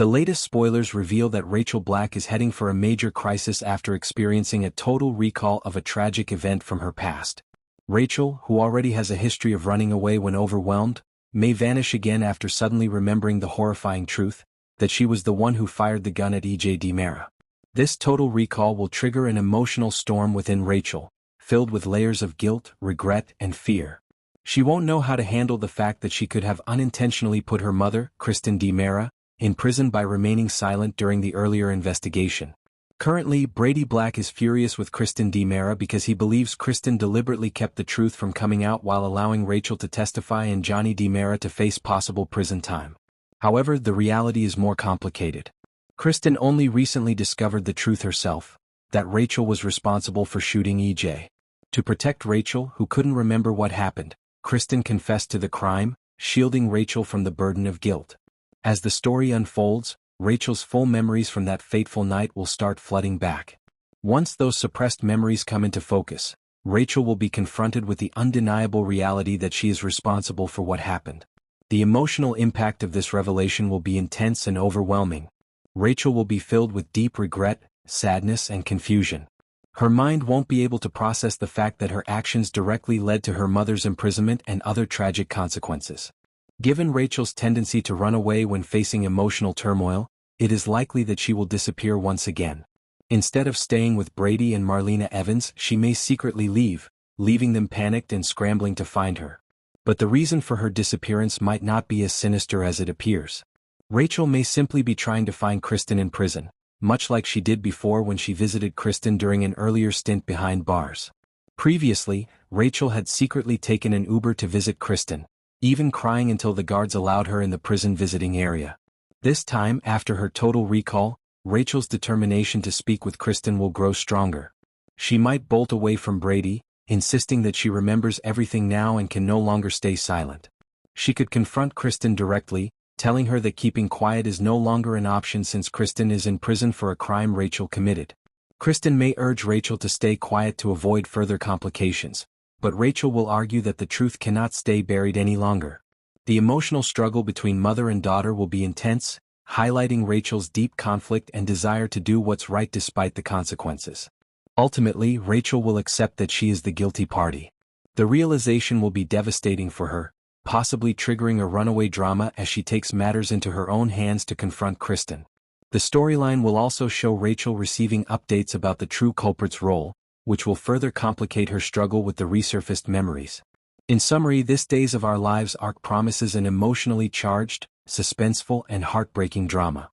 The latest spoilers reveal that Rachel Black is heading for a major crisis after experiencing a total recall of a tragic event from her past. Rachel, who already has a history of running away when overwhelmed, may vanish again after suddenly remembering the horrifying truth, that she was the one who fired the gun at E.J. DiMera. This total recall will trigger an emotional storm within Rachel, filled with layers of guilt, regret, and fear. She won't know how to handle the fact that she could have unintentionally put her mother, Kristen DiMera, in prison by remaining silent during the earlier investigation. Currently, Brady Black is furious with Kristen DiMera because he believes Kristen deliberately kept the truth from coming out while allowing Rachel to testify and Johnny DiMera to face possible prison time. However, the reality is more complicated. Kristen only recently discovered the truth herself, that Rachel was responsible for shooting EJ. To protect Rachel, who couldn't remember what happened, Kristen confessed to the crime, shielding Rachel from the burden of guilt. As the story unfolds, Rachel's full memories from that fateful night will start flooding back. Once those suppressed memories come into focus, Rachel will be confronted with the undeniable reality that she is responsible for what happened. The emotional impact of this revelation will be intense and overwhelming. Rachel will be filled with deep regret, sadness, and confusion. Her mind won't be able to process the fact that her actions directly led to her mother's imprisonment and other tragic consequences. Given Rachel's tendency to run away when facing emotional turmoil, it is likely that she will disappear once again. Instead of staying with Brady and Marlena Evans, she may secretly leave, leaving them panicked and scrambling to find her. But the reason for her disappearance might not be as sinister as it appears. Rachel may simply be trying to find Kristen in prison, much like she did before when she visited Kristen during an earlier stint behind bars. Previously, Rachel had secretly taken an Uber to visit Kristen, even crying until the guards allowed her in the prison visiting area. This time, after her total recall, Rachel's determination to speak with Kristen will grow stronger. She might bolt away from Brady, insisting that she remembers everything now and can no longer stay silent. She could confront Kristen directly, telling her that keeping quiet is no longer an option since Kristen is in prison for a crime Rachel committed. Kristen may urge Rachel to stay quiet to avoid further complications, but Rachel will argue that the truth cannot stay buried any longer. The emotional struggle between mother and daughter will be intense, highlighting Rachel's deep conflict and desire to do what's right despite the consequences. Ultimately, Rachel will accept that she is the guilty party. The realization will be devastating for her, possibly triggering a runaway drama as she takes matters into her own hands to confront Kristen. The storyline will also show Rachel receiving updates about the true culprit's role, which will further complicate her struggle with the resurfaced memories. In summary, this Days of Our Lives arc promises an emotionally charged, suspenseful, and heartbreaking drama.